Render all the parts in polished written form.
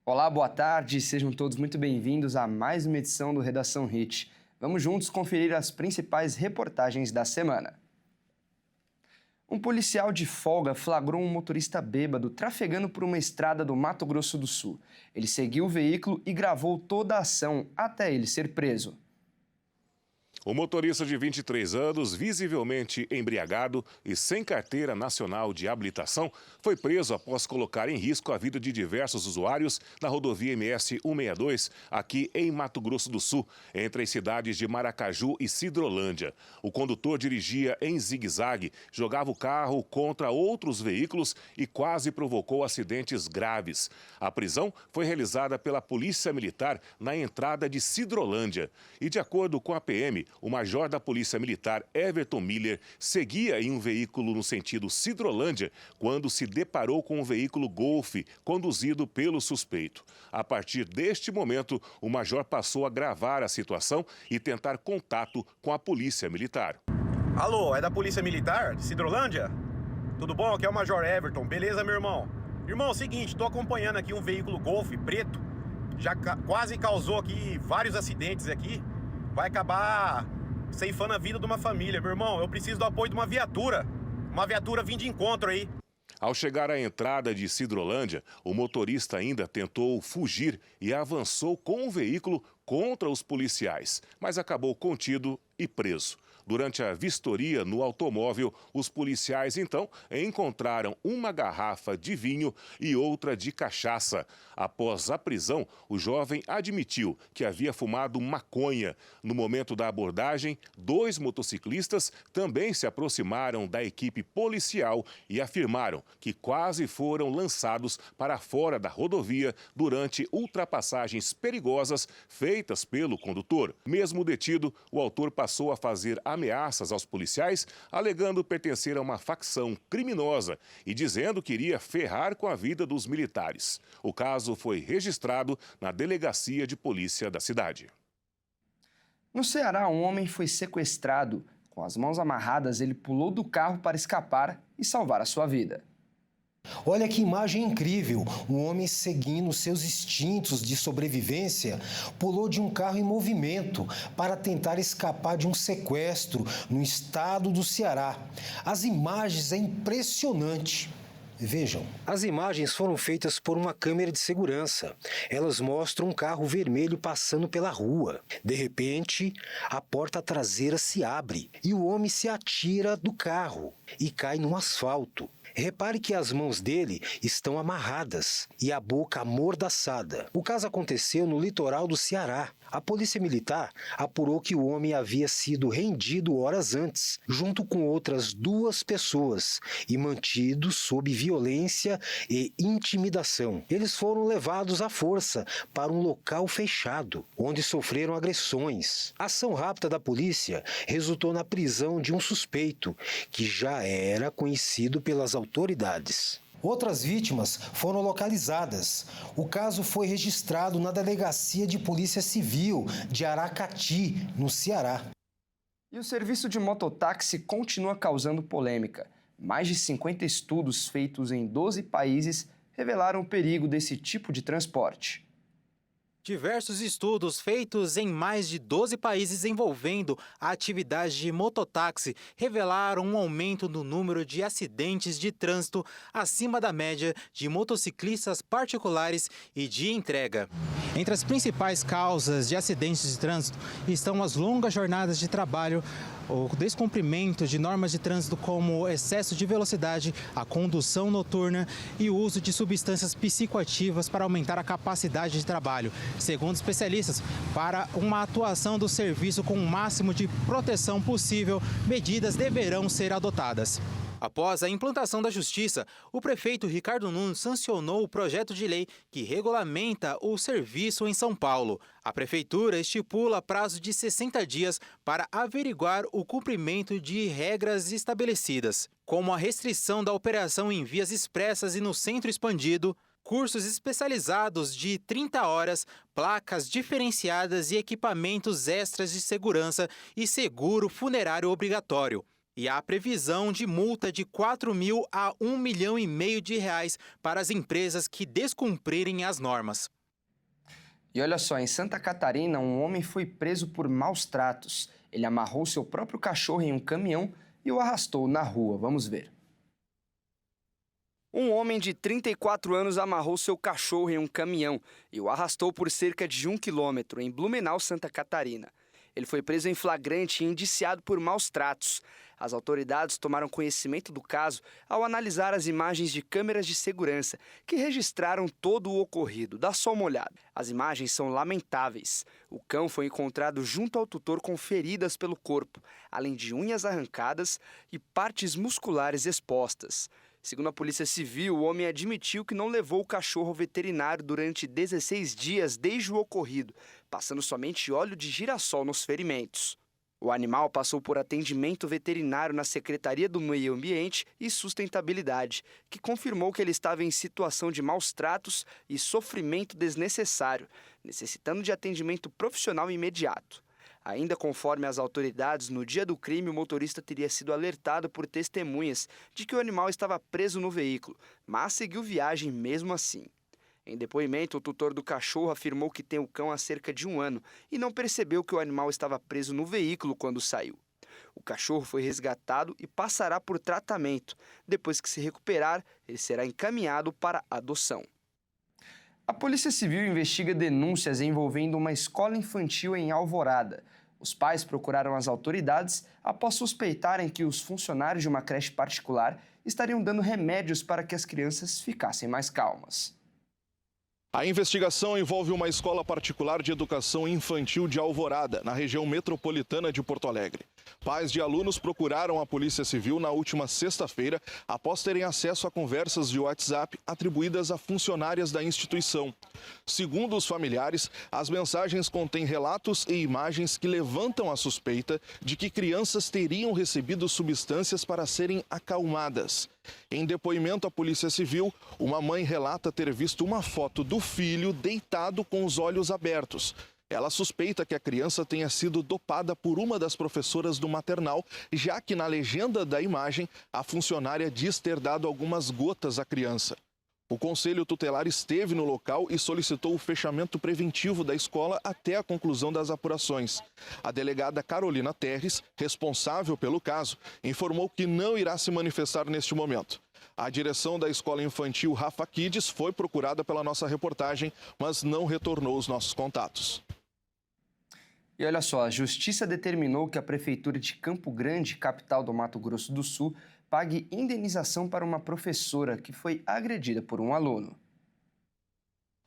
Olá, boa tarde, sejam todos muito bem-vindos a mais uma edição do Redação Hit. Vamos juntos conferir as principais reportagens da semana. Um policial de folga flagrou um motorista bêbado trafegando por uma estrada do Mato Grosso do Sul. Ele seguiu o veículo e gravou toda a ação até ele ser preso. O motorista de 23 anos, visivelmente embriagado e sem carteira nacional de habilitação, foi preso após colocar em risco a vida de diversos usuários na rodovia MS 162, aqui em Mato Grosso do Sul, entre as cidades de Maracaju e Sidrolândia. O condutor dirigia em zigue-zague, jogava o carro contra outros veículos e quase provocou acidentes graves. A prisão foi realizada pela Polícia Militar na entrada de Sidrolândia. E, de acordo com a PM, o major da Polícia Militar, Everton Miller, seguia em um veículo no sentido Sidrolândia quando se deparou com um veículo Golf conduzido pelo suspeito. A partir deste momento, o major passou a gravar a situação e tentar contato com a Polícia Militar. Alô, é da Polícia Militar de Sidrolândia? Tudo bom? Aqui é o Major Everton. Beleza, meu irmão? Irmão, é o seguinte, tô acompanhando aqui um veículo Golf preto. Já quase causou aqui vários acidentes aqui. Vai acabar ceifando a vida de uma família. Meu irmão, eu preciso do apoio de uma viatura. Uma viatura vindo de encontro aí. Ao chegar à entrada de Sidrolândia, o motorista ainda tentou fugir e avançou com o veículo contra os policiais, mas acabou contido e preso. Durante a vistoria no automóvel, os policiais, então, encontraram uma garrafa de vinho e outra de cachaça. Após a prisão, o jovem admitiu que havia fumado maconha. No momento da abordagem, 2 motociclistas também se aproximaram da equipe policial e afirmaram que quase foram lançados para fora da rodovia durante ultrapassagens perigosas feitas pelo condutor. Mesmo detido, o autor passou a fazer ameaças aos policiais, alegando pertencer a uma facção criminosa e dizendo que iria ferrar com a vida dos militares. O caso foi registrado na delegacia de polícia da cidade. No Ceará, um homem foi sequestrado. Com as mãos amarradas, ele pulou do carro para escapar e salvar a sua vida. Olha que imagem incrível! Um homem seguindo seus instintos de sobrevivência pulou de um carro em movimento para tentar escapar de um sequestro no estado do Ceará. As imagens é impressionante. Vejam, as imagens foram feitas por uma câmera de segurança. Elas mostram um carro vermelho passando pela rua. De repente, a porta traseira se abre e o homem se atira do carro e cai no asfalto. Repare que as mãos dele estão amarradas e a boca amordaçada. O caso aconteceu no litoral do Ceará. A polícia militar apurou que o homem havia sido rendido horas antes, junto com outras 2 pessoas, e mantido sob violência e intimidação. Eles foram levados à força para um local fechado, onde sofreram agressões. A ação rápida da polícia resultou na prisão de um suspeito, que já era conhecido pelas autoridades. Outras vítimas foram localizadas. O caso foi registrado na Delegacia de Polícia Civil de Aracati, no Ceará. E o serviço de mototáxi continua causando polêmica. Mais de 50 estudos feitos em 12 países revelaram o perigo desse tipo de transporte. Diversos estudos feitos em mais de 12 países envolvendo a atividade de mototáxi revelaram um aumento no número de acidentes de trânsito acima da média de motociclistas particulares e de entrega. Entre as principais causas de acidentes de trânsito estão as longas jornadas de trabalho, o descumprimento de normas de trânsito como excesso de velocidade, a condução noturna e o uso de substâncias psicoativas para aumentar a capacidade de trabalho. Segundo especialistas, para uma atuação do serviço com o máximo de proteção possível, medidas deverão ser adotadas. Após a implantação da Justiça, o prefeito Ricardo Nunes sancionou o projeto de lei que regulamenta o serviço em São Paulo. A prefeitura estipula prazo de 60 dias para averiguar o cumprimento de regras estabelecidas, como a restrição da operação em vias expressas e no centro expandido, cursos especializados de 30 horas, placas diferenciadas e equipamentos extras de segurança e seguro funerário obrigatório. E há previsão de multa de 4 mil a 1,5 milhão de reais para as empresas que descumprirem as normas. E olha só, em Santa Catarina, um homem foi preso por maus tratos. Ele amarrou seu próprio cachorro em um caminhão e o arrastou na rua. Vamos ver. Um homem de 34 anos amarrou seu cachorro em um caminhão e o arrastou por cerca de 1 quilômetro em Blumenau, Santa Catarina. Ele foi preso em flagrante e indiciado por maus tratos. As autoridades tomaram conhecimento do caso ao analisar as imagens de câmeras de segurança que registraram todo o ocorrido. Dá só uma olhada. As imagens são lamentáveis. O cão foi encontrado junto ao tutor com feridas pelo corpo, além de unhas arrancadas e partes musculares expostas. Segundo a Polícia Civil, o homem admitiu que não levou o cachorro ao veterinário durante 16 dias desde o ocorrido, passando somente óleo de girassol nos ferimentos. O animal passou por atendimento veterinário na Secretaria do Meio Ambiente e Sustentabilidade, que confirmou que ele estava em situação de maus tratos e sofrimento desnecessário, necessitando de atendimento profissional imediato. Ainda conforme as autoridades, no dia do crime, o motorista teria sido alertado por testemunhas de que o animal estava preso no veículo, mas seguiu viagem mesmo assim. Em depoimento, o tutor do cachorro afirmou que tem o cão há cerca de 1 ano e não percebeu que o animal estava preso no veículo quando saiu. O cachorro foi resgatado e passará por tratamento. Depois que se recuperar, ele será encaminhado para adoção. A Polícia Civil investiga denúncias envolvendo uma escola infantil em Alvorada. Os pais procuraram as autoridades após suspeitarem que os funcionários de uma creche particular estariam dando remédios para que as crianças ficassem mais calmas. A investigação envolve uma escola particular de educação infantil de Alvorada, na região metropolitana de Porto Alegre. Pais de alunos procuraram a Polícia Civil na última sexta-feira após terem acesso a conversas de WhatsApp atribuídas a funcionárias da instituição. Segundo os familiares, as mensagens contêm relatos e imagens que levantam a suspeita de que crianças teriam recebido substâncias para serem acalmadas. Em depoimento à Polícia Civil, uma mãe relata ter visto uma foto do filho deitado com os olhos abertos. Ela suspeita que a criança tenha sido dopada por uma das professoras do maternal, já que na legenda da imagem a funcionária diz ter dado algumas gotas à criança. O Conselho Tutelar esteve no local e solicitou o fechamento preventivo da escola até a conclusão das apurações. A delegada Carolina Terres, responsável pelo caso, informou que não irá se manifestar neste momento. A direção da escola infantil Rafa Kids foi procurada pela nossa reportagem, mas não retornou os nossos contatos. E olha só, a Justiça determinou que a Prefeitura de Campo Grande, capital do Mato Grosso do Sul, pague indenização para uma professora que foi agredida por um aluno.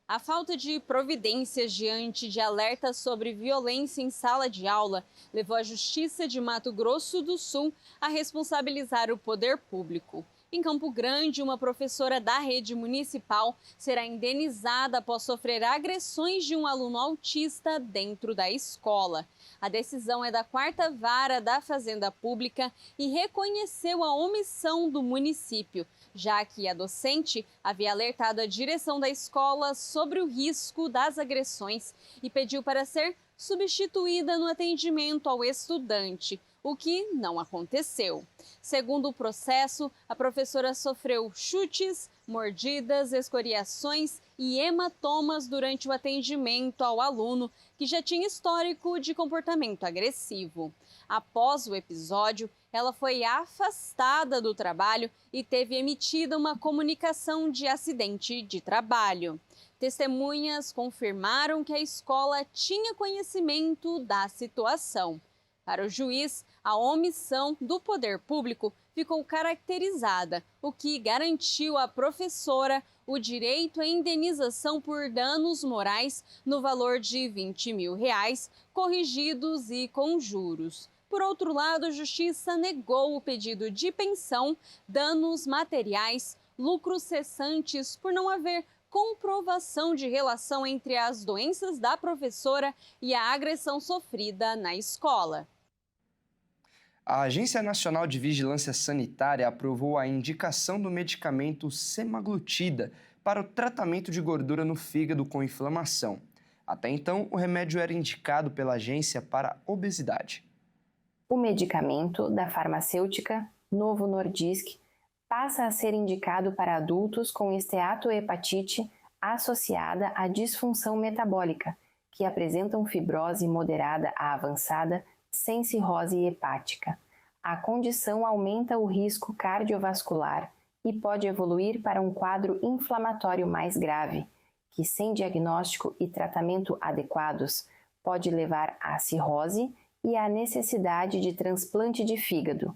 A falta de providências diante de alertas sobre violência em sala de aula levou a Justiça de Mato Grosso do Sul a responsabilizar o poder público. Em Campo Grande, uma professora da rede municipal será indenizada após sofrer agressões de um aluno autista dentro da escola. A decisão é da 4ª Vara da Fazenda Pública e reconheceu a omissão do município, já que a docente havia alertado a direção da escola sobre o risco das agressões e pediu para ser substituída no atendimento ao estudante, o que não aconteceu. Segundo o processo, a professora sofreu chutes, mordidas, escoriações e hematomas durante o atendimento ao aluno, que já tinha histórico de comportamento agressivo. Após o episódio, ela foi afastada do trabalho e teve emitida uma comunicação de acidente de trabalho. Testemunhas confirmaram que a escola tinha conhecimento da situação. Para o juiz, a omissão do poder público ficou caracterizada, o que garantiu à professora o direito à indenização por danos morais no valor de R$20 mil, corrigidos e com juros. Por outro lado, a Justiça negou o pedido de pensão, danos materiais, lucros cessantes por não haver comprovação de relação entre as doenças da professora e a agressão sofrida na escola. A Agência Nacional de Vigilância Sanitária aprovou a indicação do medicamento semaglutida para o tratamento de gordura no fígado com inflamação. Até então, o remédio era indicado pela agência para obesidade. O medicamento da farmacêutica Novo Nordisk passa a ser indicado para adultos com esteatohepatite associada à disfunção metabólica, que apresentam fibrose moderada a avançada sem cirrose hepática. A condição aumenta o risco cardiovascular e pode evoluir para um quadro inflamatório mais grave, que sem diagnóstico e tratamento adequados pode levar à cirrose e à necessidade de transplante de fígado.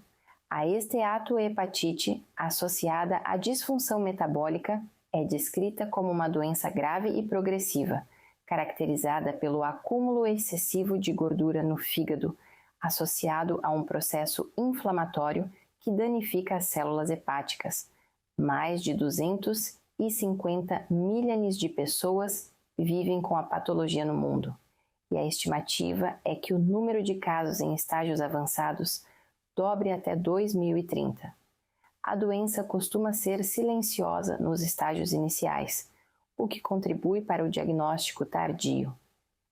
A esteatohepatite, associada à disfunção metabólica, é descrita como uma doença grave e progressiva, caracterizada pelo acúmulo excessivo de gordura no fígado, associado a um processo inflamatório que danifica as células hepáticas. Mais de 250 milhões de pessoas vivem com a patologia no mundo, e a estimativa é que o número de casos em estágios avançados dobre até 2030. A doença costuma ser silenciosa nos estágios iniciais, o que contribui para o diagnóstico tardio.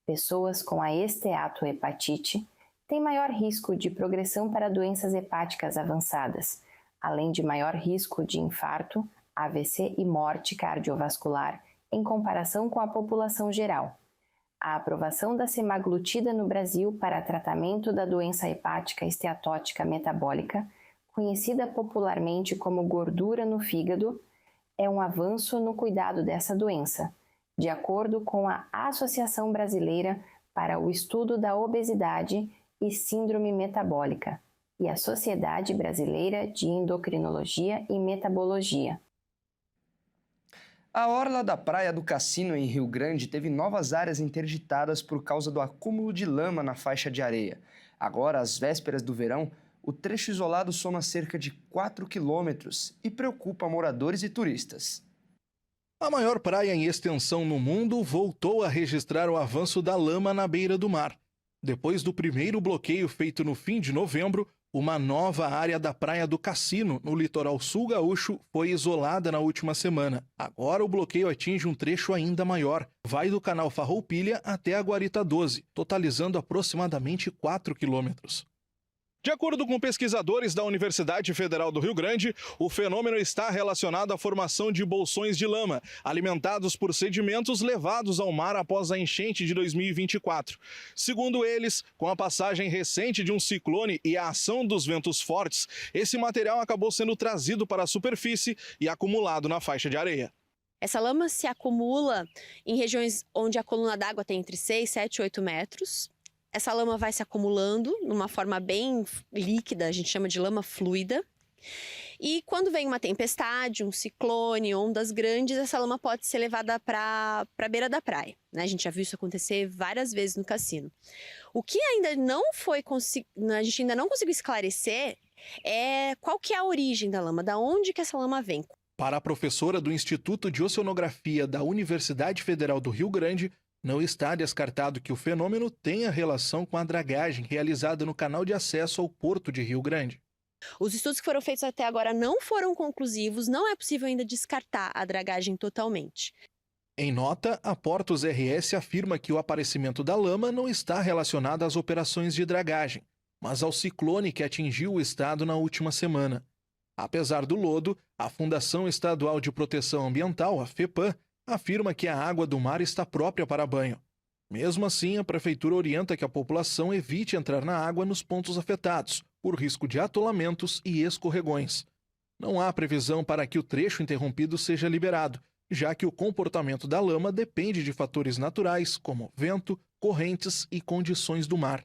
Pessoas com a esteatohepatite têm maior risco de progressão para doenças hepáticas avançadas, além de maior risco de infarto, AVC e morte cardiovascular em comparação com a população geral. A aprovação da semaglutida no Brasil para tratamento da doença hepática esteatótica metabólica, conhecida popularmente como gordura no fígado, é um avanço no cuidado dessa doença, de acordo com a Associação Brasileira para o Estudo da Obesidade e Síndrome Metabólica e a Sociedade Brasileira de Endocrinologia e Metabologia. A orla da Praia do Cassino, em Rio Grande, teve novas áreas interditadas por causa do acúmulo de lama na faixa de areia. Agora, às vésperas do verão, o trecho isolado soma cerca de 4 quilômetros e preocupa moradores e turistas. A maior praia em extensão no mundo voltou a registrar o avanço da lama na beira do mar. Depois do primeiro bloqueio feito no fim de novembro, uma nova área da Praia do Cassino, no litoral sul gaúcho, foi isolada na última semana. Agora o bloqueio atinge um trecho ainda maior. Vai do canal Farroupilha até a Guarita 12, totalizando aproximadamente 4 quilômetros. De acordo com pesquisadores da Universidade Federal do Rio Grande, o fenômeno está relacionado à formação de bolsões de lama, alimentados por sedimentos levados ao mar após a enchente de 2024. Segundo eles, com a passagem recente de um ciclone e a ação dos ventos fortes, esse material acabou sendo trazido para a superfície e acumulado na faixa de areia. Essa lama se acumula em regiões onde a coluna d'água tem entre 6, 7 e 8 metros. Essa lama vai se acumulando numa forma bem líquida, a gente chama de lama fluida. E quando vem uma tempestade, um ciclone, ondas grandes, essa lama pode ser levada para a beira da praia, né? A gente já viu isso acontecer várias vezes no cassino. O que ainda não a gente ainda não conseguiu esclarecer é qual que é a origem da lama, da onde que essa lama vem. Para a professora do Instituto de Oceanografia da Universidade Federal do Rio Grande, não está descartado que o fenômeno tenha relação com a dragagem realizada no canal de acesso ao Porto de Rio Grande. Os estudos que foram feitos até agora não foram conclusivos, não é possível ainda descartar a dragagem totalmente. Em nota, a Portos RS afirma que o aparecimento da lama não está relacionado às operações de dragagem, mas ao ciclone que atingiu o estado na última semana. Apesar do lodo, a Fundação Estadual de Proteção Ambiental, a FEPAM, afirma que a água do mar está própria para banho. Mesmo assim, a prefeitura orienta que a população evite entrar na água nos pontos afetados, por risco de atolamentos e escorregões. Não há previsão para que o trecho interrompido seja liberado, já que o comportamento da lama depende de fatores naturais, como vento, correntes e condições do mar.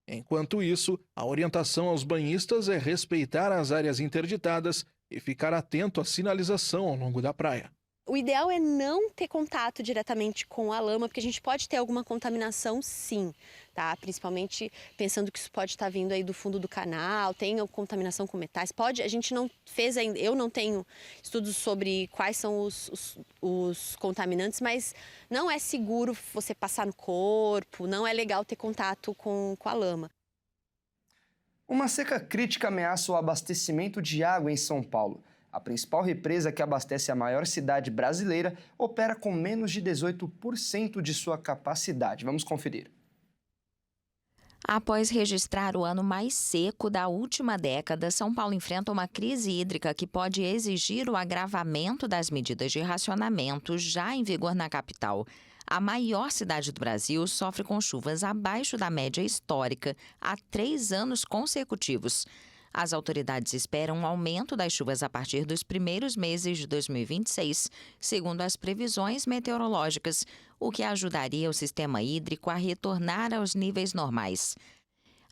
Enquanto isso, a orientação aos banhistas é respeitar as áreas interditadas e ficar atento à sinalização ao longo da praia. O ideal é não ter contato diretamente com a lama, porque a gente pode ter alguma contaminação, sim, tá? Principalmente pensando que isso pode estar vindo aí do fundo do canal, tem contaminação com metais. Pode, a gente não fez ainda, eu não tenho estudos sobre quais são os contaminantes, mas não é seguro você passar no corpo, não é legal ter contato com a lama. Uma seca crítica ameaça o abastecimento de água em São Paulo. A principal represa que abastece a maior cidade brasileira opera com menos de 18% de sua capacidade. Vamos conferir. Após registrar o ano mais seco da última década, São Paulo enfrenta uma crise hídrica que pode exigir o agravamento das medidas de racionamento já em vigor na capital. A maior cidade do Brasil sofre com chuvas abaixo da média histórica há 3 anos consecutivos. As autoridades esperam um aumento das chuvas a partir dos primeiros meses de 2026, segundo as previsões meteorológicas, o que ajudaria o sistema hídrico a retornar aos níveis normais.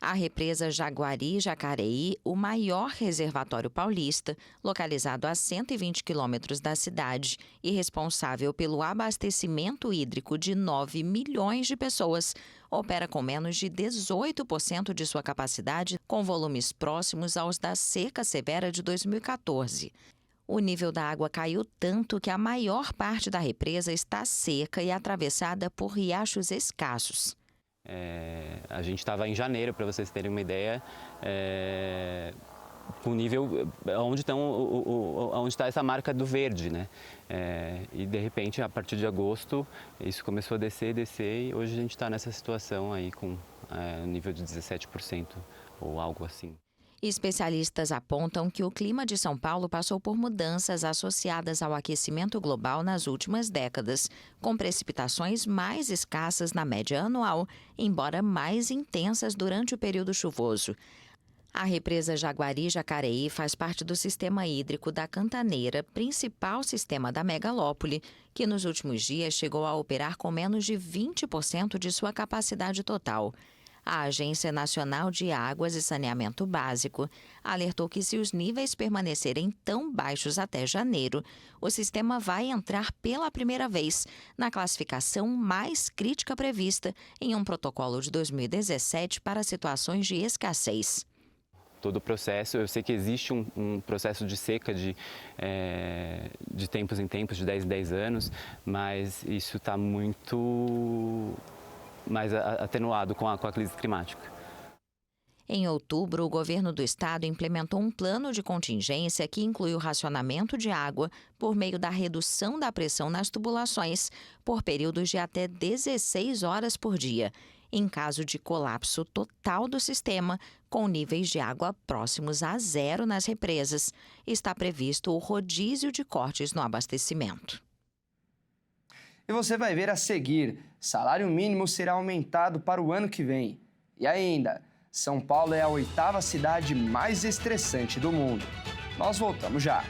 A represa Jaguari-Jacareí, o maior reservatório paulista, localizado a 120 quilômetros da cidade e responsável pelo abastecimento hídrico de 9 milhões de pessoas, opera com menos de 18% de sua capacidade, com volumes próximos aos da seca severa de 2014. O nível da água caiu tanto que a maior parte da represa está seca e atravessada por riachos escassos. A gente estava em janeiro, para vocês terem uma ideia, com o nível onde está essa marca do verde, né? E de repente, a partir de agosto, isso começou a descer e hoje a gente está nessa situação aí com nível de 17% ou algo assim. Especialistas apontam que o clima de São Paulo passou por mudanças associadas ao aquecimento global nas últimas décadas, com precipitações mais escassas na média anual, embora mais intensas durante o período chuvoso. A represa Jaguari-Jacareí faz parte do sistema hídrico da Cantaneira, principal sistema da megalópole, que nos últimos dias chegou a operar com menos de 20% de sua capacidade total. A Agência Nacional de Águas e Saneamento Básico alertou que, se os níveis permanecerem tão baixos até janeiro, o sistema vai entrar pela primeira vez na classificação mais crítica prevista em um protocolo de 2017 para situações de escassez. Todo o processo, eu sei que existe um processo de seca de tempos em tempos, de 10 em 10 anos, mas isso está muito mais atenuado com a crise climática. Em outubro, o governo do estado implementou um plano de contingência que inclui o racionamento de água por meio da redução da pressão nas tubulações por períodos de até 16 horas por dia, em caso de colapso total do sistema, com níveis de água próximos a zero nas represas. Está previsto o rodízio de cortes no abastecimento. E você vai ver a seguir: salário mínimo será aumentado para o ano que vem. E ainda, São Paulo é a 8ª cidade mais estressante do mundo. Nós voltamos já.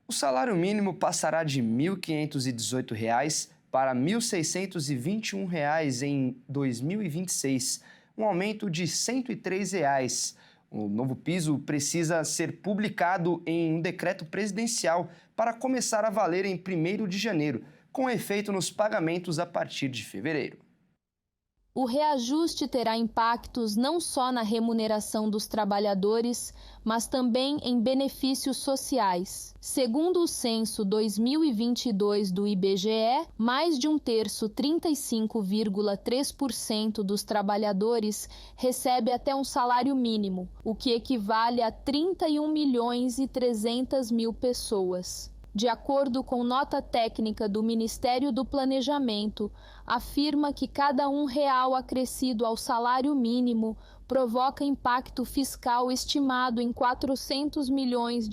O salário mínimo passará de R$ 1.518 para R$ 1.621 em 2026, um aumento de R$ 103. O novo piso precisa ser publicado em um decreto presidencial para começar a valer em 1º de janeiro, com efeito nos pagamentos a partir de fevereiro. O reajuste terá impactos não só na remuneração dos trabalhadores, mas também em benefícios sociais. Segundo o censo 2022 do IBGE, mais de um terço, 35,3% dos trabalhadores recebe até um salário mínimo, o que equivale a 31.300.000 pessoas. De acordo com nota técnica do Ministério do Planejamento, afirma que cada R$1 acrescido ao salário mínimo provoca impacto fiscal estimado em R$ 400 milhões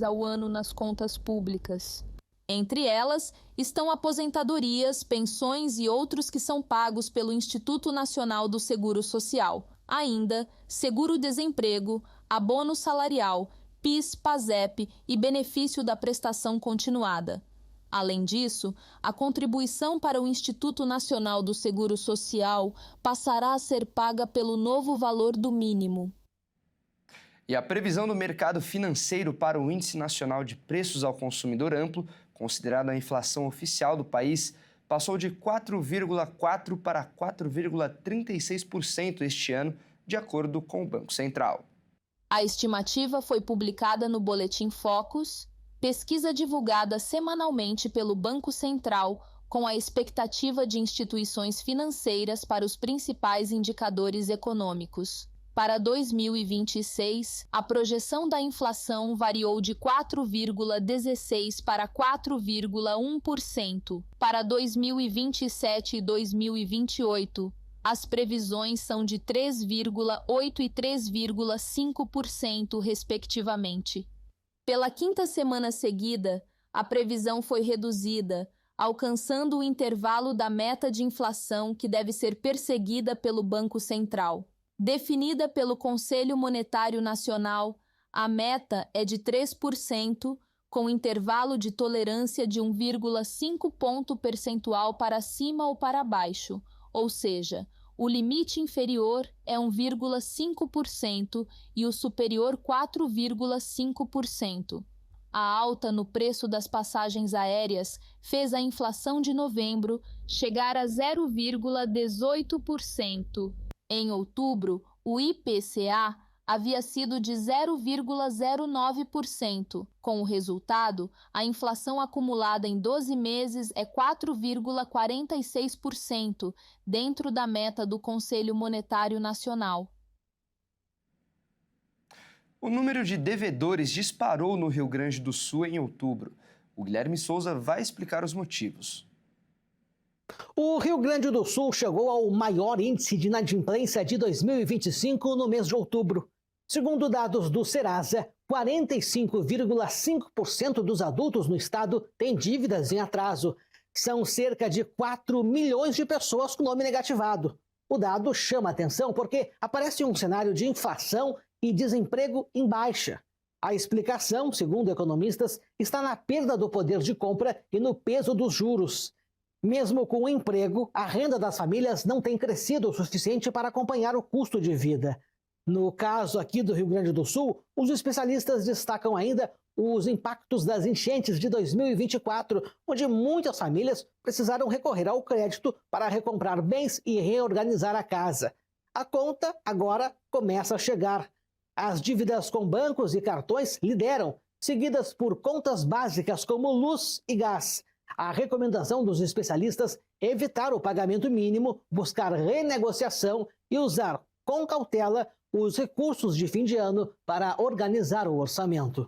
ao ano nas contas públicas. Entre elas estão aposentadorias, pensões e outros que são pagos pelo Instituto Nacional do Seguro Social. Ainda, seguro-desemprego, abono salarial, PIS, PASEP e benefício da prestação continuada. Além disso, a contribuição para o Instituto Nacional do Seguro Social passará a ser paga pelo novo valor do mínimo. E a previsão do mercado financeiro para o Índice Nacional de Preços ao Consumidor Amplo, considerado a inflação oficial do país, passou de 4,4% para 4,36% este ano, de acordo com o Banco Central. A estimativa foi publicada no Boletim Focus pesquisa divulgada semanalmente pelo Banco Central com a expectativa de instituições financeiras para os principais indicadores econômicos. Para 2026, a projeção da inflação variou de 4,16% para 4,1%. Para 2027 e 2028, as previsões são de 3,8% e 3,5%, respectivamente. Pela quinta semana seguida, a previsão foi reduzida, alcançando o intervalo da meta de inflação que deve ser perseguida pelo Banco Central. Definida pelo Conselho Monetário Nacional, a meta é de 3%, com intervalo de tolerância de 1,5 ponto percentual para cima ou para baixo, ou seja, o limite inferior é 1,5% e o superior 4,5%. A alta no preço das passagens aéreas fez a inflação de novembro chegar a 0,18%. Em outubro, o IPCA havia sido de 0,09%. Com o resultado, a inflação acumulada em 12 meses é 4,46%, dentro da meta do Conselho Monetário Nacional. O número de devedores disparou no Rio Grande do Sul em outubro. O Guilherme Souza vai explicar os motivos. O Rio Grande do Sul chegou ao maior índice de inadimplência de 2025 no mês de outubro. Segundo dados do Serasa, 45,5% dos adultos no estado têm dívidas em atraso. São cerca de 4 milhões de pessoas com nome negativado. O dado chama atenção porque aparece um cenário de inflação e desemprego em baixa. A explicação, segundo economistas, está na perda do poder de compra e no peso dos juros. Mesmo com o emprego, a renda das famílias não tem crescido o suficiente para acompanhar o custo de vida. No caso aqui do Rio Grande do Sul, os especialistas destacam ainda os impactos das enchentes de 2024, onde muitas famílias precisaram recorrer ao crédito para recomprar bens e reorganizar a casa. A conta agora começa a chegar. As dívidas com bancos e cartões lideram, seguidas por contas básicas como luz e gás. A recomendação dos especialistas é evitar o pagamento mínimo, buscar renegociação e usar com cautela os recursos de fim de ano para organizar o orçamento.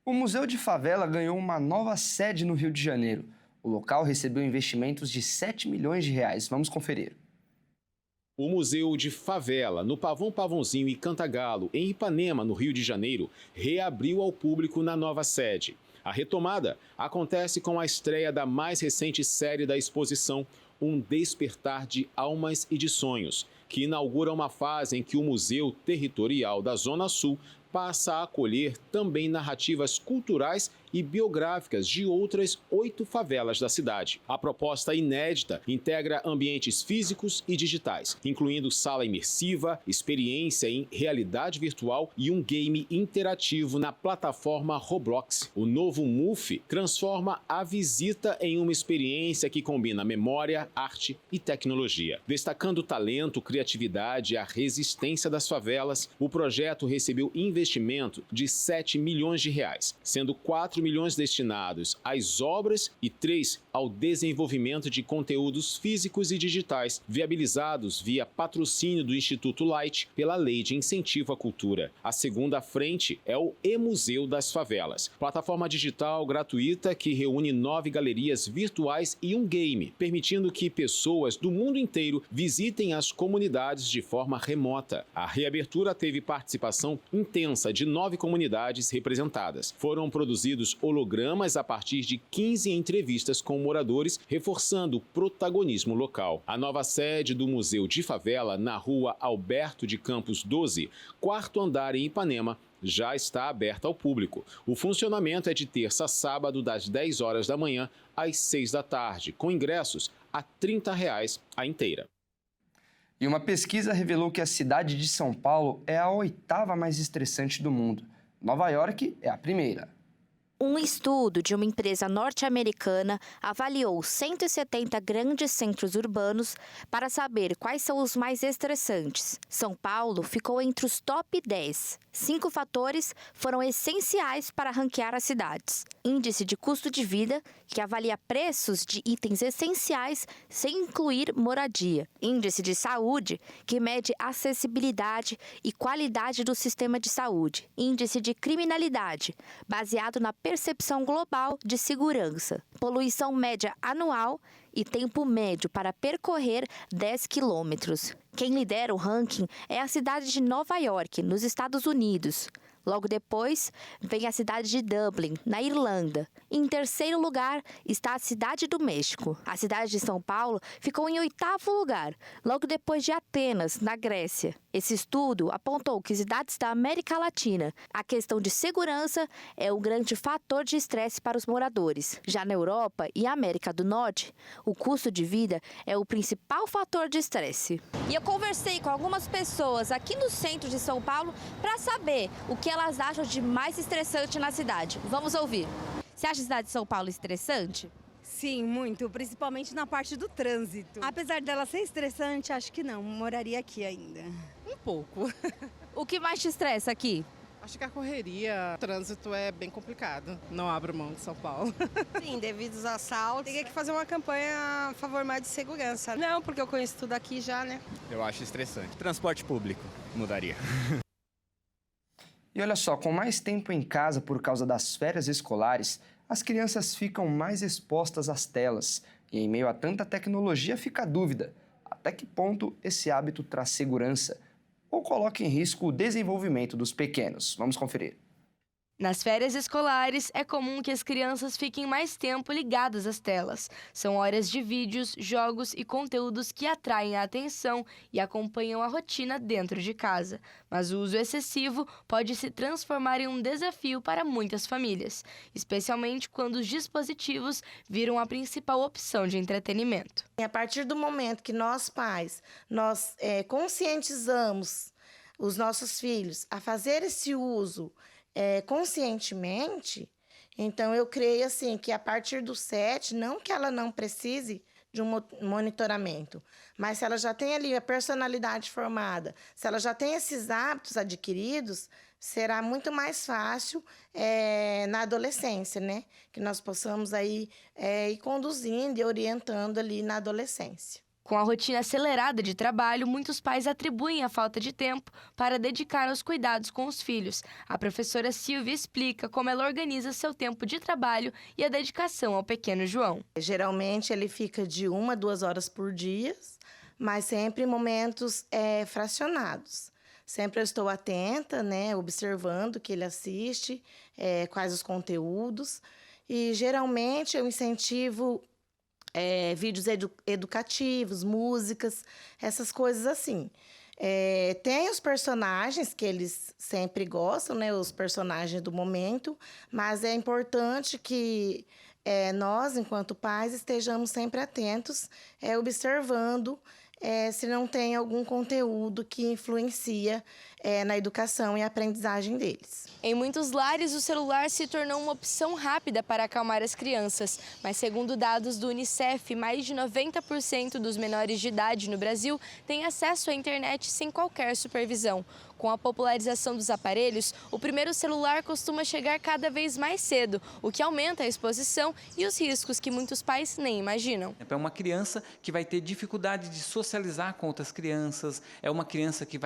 O Museu de Favela ganhou uma nova sede no Rio de Janeiro. O local recebeu investimentos de 7 milhões de reais. Vamos conferir. O Museu de Favela, no Pavão Pavãozinho e Cantagalo, em Ipanema, no Rio de Janeiro, reabriu ao público na nova sede. A retomada acontece com a estreia da mais recente série da exposição, Um Despertar de Almas e de Sonhos, que inaugura uma fase em que o Museu Territorial da Zona Sul passa a acolher também narrativas culturais e biográficas de outras 8 favelas da cidade. A proposta inédita integra ambientes físicos e digitais, incluindo sala imersiva, experiência em realidade virtual e um game interativo na plataforma Roblox. O novo MUF transforma a visita em uma experiência que combina memória, arte e tecnologia. Destacando o talento, criatividade e a resistência das favelas, o projeto recebeu investimento de 7 milhões de reais, sendo 4 milhões destinados às obras e 3 ao desenvolvimento de conteúdos físicos e digitais, viabilizados via patrocínio do Instituto Light pela Lei de Incentivo à Cultura. A segunda frente é o E-Museu das Favelas, plataforma digital gratuita que reúne 9 galerias virtuais e um game, permitindo que pessoas do mundo inteiro visitem as comunidades de forma remota. A reabertura teve participação intensa de 9 comunidades representadas. Foram produzidos hologramas a partir de 15 entrevistas com moradores, reforçando o protagonismo local. A nova sede do Museu de Favela, na rua Alberto de Campos 12, 4º andar em Ipanema, já está aberta ao público. O funcionamento é de terça a sábado, das 10 horas da manhã às 6 da tarde, com ingressos a R$ 30 a inteira. E uma pesquisa revelou que a cidade de São Paulo é a 8ª mais estressante do mundo. Nova York é a primeira. Um estudo de uma empresa norte-americana avaliou 170 grandes centros urbanos para saber quais são os mais estressantes. São Paulo ficou entre os top 10. 5 fatores foram essenciais para ranquear as cidades. Índice de custo de vida, que avalia preços de itens essenciais sem incluir moradia. Índice de saúde, que mede acessibilidade e qualidade do sistema de saúde. Índice de criminalidade, baseado na percepção global de segurança. Poluição média anual e tempo médio para percorrer 10 quilômetros. Quem lidera o ranking é a cidade de Nova York, nos Estados Unidos. Logo depois, vem a cidade de Dublin, na Irlanda. Em terceiro lugar está a cidade do México. A cidade de São Paulo ficou em 8º lugar, logo depois de Atenas, na Grécia. Esse estudo apontou que cidades da América Latina, a questão de segurança é um grande fator de estresse para os moradores. Já na Europa e América do Norte, o custo de vida é o principal fator de estresse. E eu conversei com algumas pessoas aqui no centro de São Paulo para saber o que elas acham de mais estressante na cidade. Vamos ouvir. Você acha a cidade de São Paulo estressante? Sim, muito, principalmente na parte do trânsito. Apesar dela ser estressante, acho que não, moraria aqui ainda. Um pouco. O que mais te estressa aqui? Acho que a correria, o trânsito é bem complicado. Não abro mão de São Paulo. Sim, devido aos assaltos. Teria que fazer uma campanha a favor mais de segurança. Não, porque eu conheço tudo aqui já, né? Eu acho estressante. Transporte público, mudaria. E olha só, com mais tempo em casa por causa das férias escolares, as crianças ficam mais expostas às telas. E em meio a tanta tecnologia fica a dúvida: até que ponto esse hábito traz segurança ou coloca em risco o desenvolvimento dos pequenos? Vamos conferir. Nas férias escolares, é comum que as crianças fiquem mais tempo ligadas às telas. São horas de vídeos, jogos e conteúdos que atraem a atenção e acompanham a rotina dentro de casa. Mas o uso excessivo pode se transformar em um desafio para muitas famílias, especialmente quando os dispositivos viram a principal opção de entretenimento. A partir do momento que nós pais, conscientizamos os nossos filhos a fazer esse uso conscientemente, então eu creio assim que a partir do 7, não que ela não precise de um monitoramento, mas se ela já tem ali a personalidade formada, se ela já tem esses hábitos adquiridos, será muito mais fácil na adolescência, né? Que nós possamos aí ir conduzindo e orientando ali na adolescência. Com a rotina acelerada de trabalho, muitos pais atribuem a falta de tempo para dedicar aos cuidados com os filhos. A professora Silvia explica como ela organiza seu tempo de trabalho e a dedicação ao pequeno João. Geralmente ele fica de 1 a 2 horas por dia, mas sempre em momentos fracionados. Sempre eu estou atenta, né, observando o que ele assiste, quais os conteúdos. E geralmente eu incentivo vídeos educativos, músicas, essas coisas assim. Tem os personagens que eles sempre gostam, né, os personagens do momento, mas é importante que nós, enquanto pais, estejamos sempre atentos, observando se não tem algum conteúdo que influencia na educação e aprendizagem deles. Em muitos lares, o celular se tornou uma opção rápida para acalmar as crianças, mas segundo dados do Unicef, mais de 90% dos menores de idade no Brasil têm acesso à internet sem qualquer supervisão. Com a popularização dos aparelhos, o primeiro celular costuma chegar cada vez mais cedo, o que aumenta a exposição e os riscos que muitos pais nem imaginam. É uma criança que vai ter dificuldade de socializar com outras crianças, é uma criança que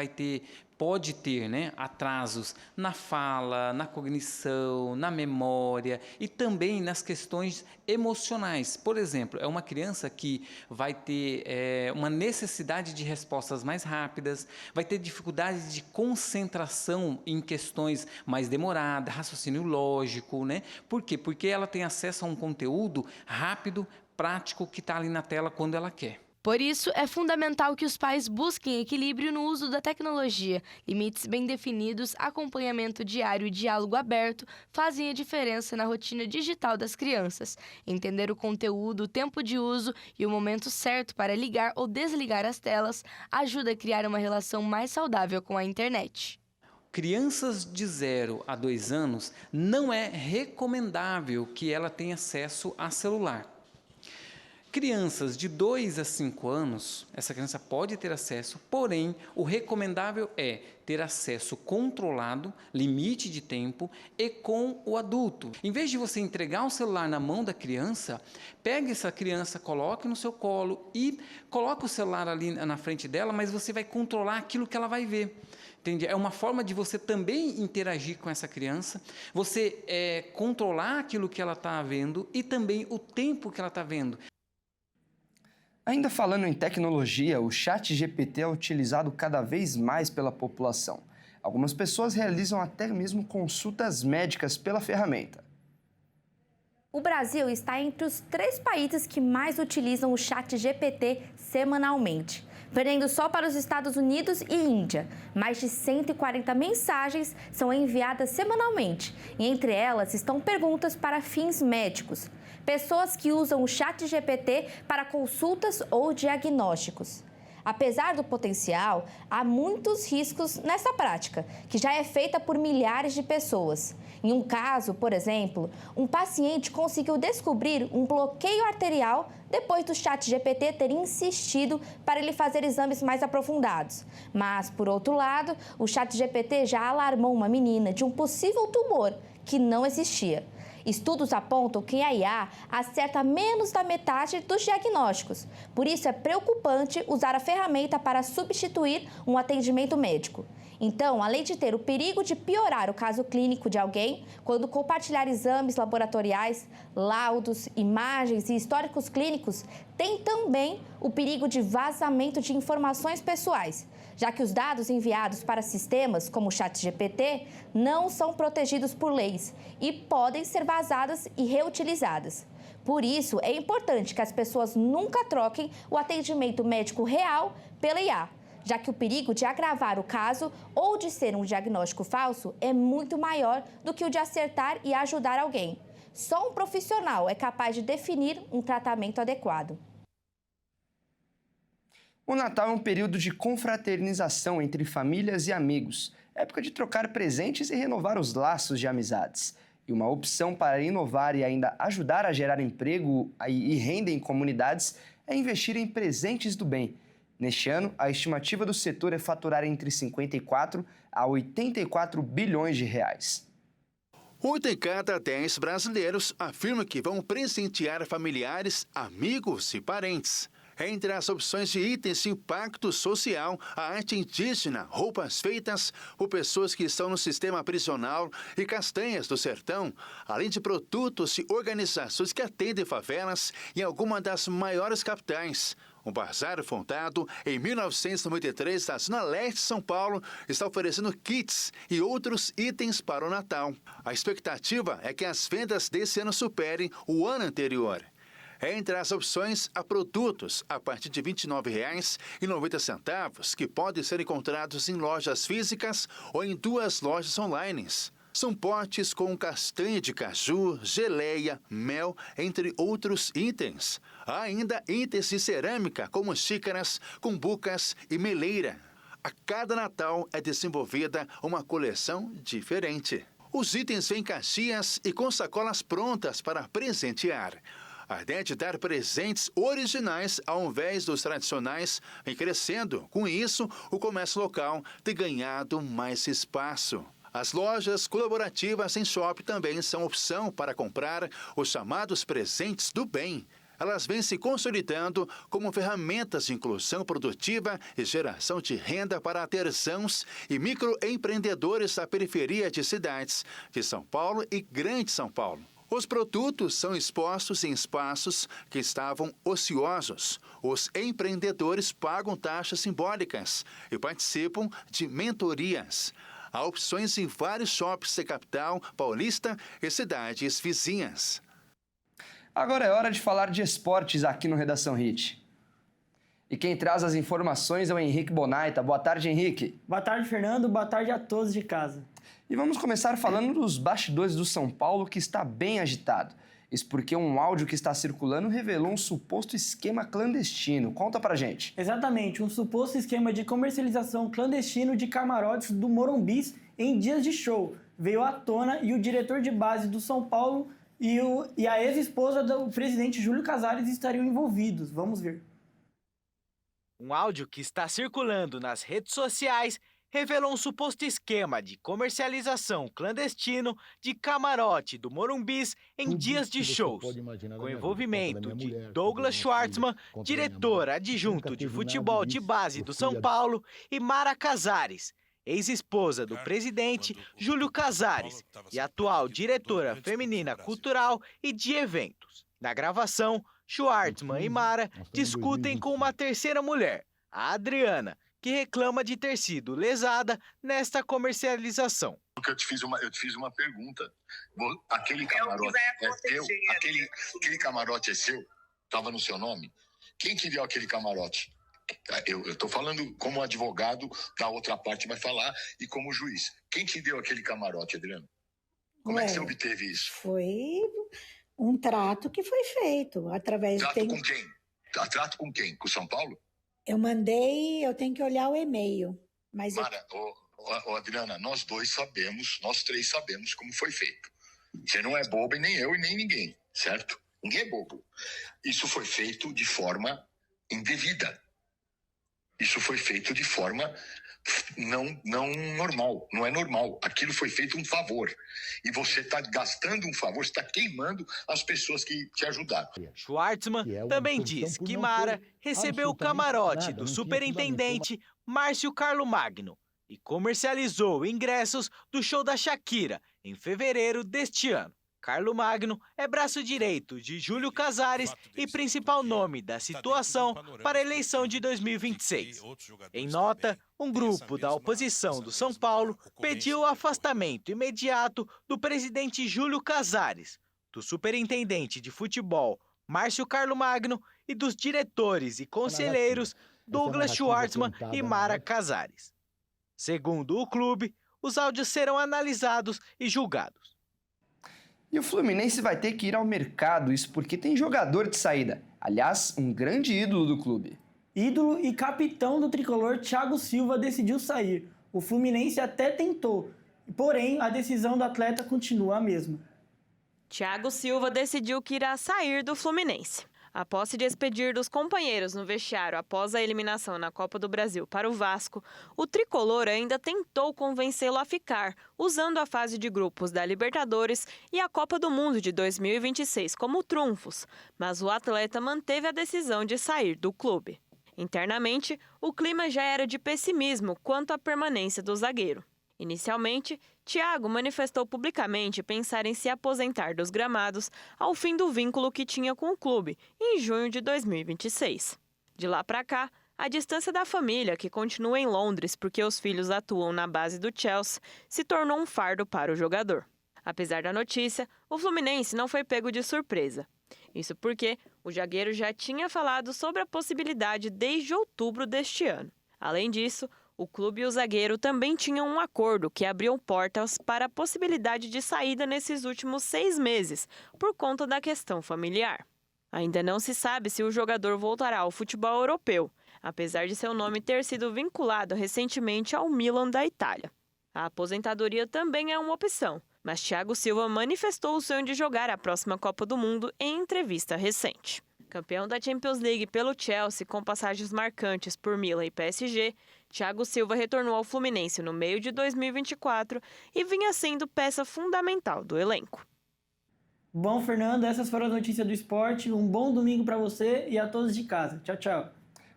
pode ter, né, atrasos na fala, na cognição, na memória e também nas questões emocionais. Por exemplo, é uma criança que vai ter uma necessidade de respostas mais rápidas, vai ter dificuldade de concentração em questões mais demoradas, raciocínio lógico, né? Por quê? Porque ela tem acesso a um conteúdo rápido, prático, que está ali na tela quando ela quer. Por isso, é fundamental que os pais busquem equilíbrio no uso da tecnologia. Limites bem definidos, acompanhamento diário e diálogo aberto fazem a diferença na rotina digital das crianças. Entender o conteúdo, o tempo de uso e o momento certo para ligar ou desligar as telas ajuda a criar uma relação mais saudável com a internet. crianças de 0 a 2 anos, não é recomendável que ela tenha acesso a celular. Crianças de 2 a 5 anos, essa criança pode ter acesso, porém, o recomendável é ter acesso controlado, limite de tempo e com o adulto. Em vez de você entregar o celular na mão da criança, pegue essa criança, coloque no seu colo e coloque o celular ali na frente dela, mas você vai controlar aquilo que ela vai ver. Entende? É uma forma de você também interagir com essa criança, você controlar aquilo que ela está vendo e também o tempo que ela está vendo. Ainda falando em tecnologia, o ChatGPT é utilizado cada vez mais pela população. Algumas pessoas realizam até mesmo consultas médicas pela ferramenta. O Brasil está entre os 3 países que mais utilizam o ChatGPT semanalmente, perdendo só para os Estados Unidos e Índia. Mais de 140 mensagens são enviadas semanalmente, e entre elas estão perguntas para fins médicos. Pessoas que usam o ChatGPT para consultas ou diagnósticos. Apesar do potencial, há muitos riscos nessa prática, que já é feita por milhares de pessoas. Em um caso, por exemplo, um paciente conseguiu descobrir um bloqueio arterial depois do ChatGPT ter insistido para ele fazer exames mais aprofundados. Mas, por outro lado, o ChatGPT já alarmou uma menina de um possível tumor que não existia. Estudos apontam que a IA acerta menos da metade dos diagnósticos. Por isso, é preocupante usar a ferramenta para substituir um atendimento médico. Então, além de ter o perigo de piorar o caso clínico de alguém, quando compartilhar exames laboratoriais, laudos, imagens e históricos clínicos, tem também o perigo de vazamento de informações pessoais, já que os dados enviados para sistemas como o ChatGPT não são protegidos por leis e podem ser vazadas e reutilizadas. Por isso, é importante que as pessoas nunca troquem o atendimento médico real pela IA, já que o perigo de agravar o caso ou de ser um diagnóstico falso é muito maior do que o de acertar e ajudar alguém. Só um profissional é capaz de definir um tratamento adequado. O Natal é um período de confraternização entre famílias e amigos, época de trocar presentes e renovar os laços de amizades. E uma opção para inovar e ainda ajudar a gerar emprego e renda em comunidades é investir em presentes do bem. Neste ano, a estimativa do setor é faturar entre 54 a 84 bilhões de reais. 8 em cada 10 brasileiros afirmam que vão presentear familiares, amigos e parentes. Entre as opções de itens de impacto social, a arte indígena, roupas feitas por pessoas que estão no sistema prisional e castanhas do sertão, além de produtos de organizações que atendem favelas em alguma das maiores capitais. Um bazar fundado em 1993 na Zona Leste de São Paulo está oferecendo kits e outros itens para o Natal. A expectativa é que as vendas desse ano superem o ano anterior. Entre as opções, há produtos a partir de R$ 29,90 que podem ser encontrados em lojas físicas ou em 2 lojas online. São potes com castanha de caju, geleia, mel, entre outros itens. Há ainda itens de cerâmica, como xícaras, cumbucas e meleira. A cada Natal é desenvolvida uma coleção diferente. Os itens vêm em caixinhas e com sacolas prontas para presentear. A ideia de dar presentes originais ao invés dos tradicionais vem crescendo. Com isso, o comércio local tem ganhado mais espaço. As lojas colaborativas em shopping também são opção para comprar os chamados presentes do bem. Elas vêm se consolidando como ferramentas de inclusão produtiva e geração de renda para artesãos e microempreendedores da periferia de cidades de São Paulo e Grande São Paulo. Os produtos são expostos em espaços que estavam ociosos. Os empreendedores pagam taxas simbólicas e participam de mentorias. Há opções em vários shoppings da capital paulista e cidades vizinhas. Agora é hora de falar de esportes aqui no Redação Hit. E quem traz as informações é o Henrique Bonaita. Boa tarde, Henrique. Boa tarde, Fernando. Boa tarde a todos de casa. E vamos começar falando dos bastidores do São Paulo, que está bem agitado. Isso porque um áudio que está circulando revelou um suposto esquema clandestino. Conta pra gente. Exatamente, um suposto esquema de comercialização clandestino de camarotes do Morumbis em dias de show veio à tona e o diretor de base do São Paulo e a ex-esposa do presidente Júlio Casares estariam envolvidos. Vamos ver. Um áudio que está circulando nas redes sociais revelou um suposto esquema de comercialização clandestino de camarote do Morumbis em dias de shows, com envolvimento de Douglas Schwartzman, diretor adjunto de futebol de base do São Paulo, e Mara Casares, ex-esposa do presidente Júlio Casares e atual diretora feminina cultural e de eventos. Na gravação, Schwartzman e Mara discutem com uma terceira mulher, a Adriana, que reclama de ter sido lesada nesta comercialização. Eu te fiz uma pergunta. Aquele camarote é teu? Aquele camarote é seu? Estava no seu nome? Quem te deu aquele camarote? Eu estou falando como advogado, da outra parte vai falar, e como juiz. Quem te deu aquele camarote, Adriano? Como é que você obteve isso? Foi um trato que foi feito através de... Trato com quem? Trato com quem? Com o São Paulo? Eu mandei, eu tenho que olhar o e-mail. Mas Mara, Adriana, nós três sabemos como foi feito. Você não é boba, e nem eu, e nem ninguém, certo? Ninguém é bobo. Isso foi feito de forma indevida. Isso foi feito de forma não normal, não é normal. Aquilo foi feito um favor. E você está gastando um favor, você está queimando as pessoas que te ajudaram. Schwartzman também diz que Mara recebeu o camarote do superintendente Márcio Carlomagno e comercializou ingressos do show da Shakira em fevereiro deste ano. Carlomagno é braço direito de Júlio Casares e principal nome da situação para a eleição de 2026. Em nota, um grupo da oposição do São Paulo pediu o afastamento imediato do presidente Júlio Casares, do superintendente de futebol Márcio Carlomagno e dos diretores e conselheiros Douglas Schwartzman e Mara Casares. Segundo o clube, os áudios serão analisados e julgados. E o Fluminense vai ter que ir ao mercado, isso porque tem jogador de saída. Aliás, um grande ídolo do clube. Ídolo e capitão do tricolor, Thiago Silva, decidiu sair. O Fluminense até tentou, porém a decisão do atleta continua a mesma. Thiago Silva decidiu que irá sair do Fluminense. Após se despedir dos companheiros no vestiário após a eliminação na Copa do Brasil para o Vasco, o tricolor ainda tentou convencê-lo a ficar, usando a fase de grupos da Libertadores e a Copa do Mundo de 2026 como trunfos, mas o atleta manteve a decisão de sair do clube. Internamente, o clima já era de pessimismo quanto à permanência do zagueiro. Inicialmente, Thiago manifestou publicamente pensar em se aposentar dos gramados ao fim do vínculo que tinha com o clube, em junho de 2026. De lá para cá, a distância da família, que continua em Londres porque os filhos atuam na base do Chelsea, se tornou um fardo para o jogador. Apesar da notícia, o Fluminense não foi pego de surpresa. Isso porque o zagueiro já tinha falado sobre a possibilidade desde outubro deste ano. Além disso, o clube e o zagueiro também tinham um acordo que abriu portas para a possibilidade de saída nesses últimos 6 meses, por conta da questão familiar. Ainda não se sabe se o jogador voltará ao futebol europeu, apesar de seu nome ter sido vinculado recentemente ao Milan da Itália. A aposentadoria também é uma opção, mas Thiago Silva manifestou o sonho de jogar a próxima Copa do Mundo em entrevista recente. Campeão da Champions League pelo Chelsea com passagens marcantes por Milan e PSG, Thiago Silva retornou ao Fluminense no meio de 2024 e vinha sendo peça fundamental do elenco. Bom, Fernando, essas foram as notícias do esporte. Um bom domingo para você e a todos de casa. Tchau, tchau.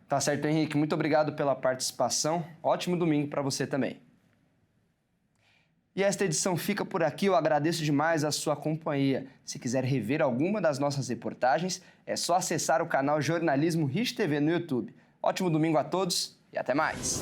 Tá certo, Henrique. Muito obrigado pela participação. Ótimo domingo para você também. E esta edição fica por aqui. Eu agradeço demais a sua companhia. Se quiser rever alguma das nossas reportagens, é só acessar o canal Jornalismo Hit TV no YouTube. Ótimo domingo a todos e até mais!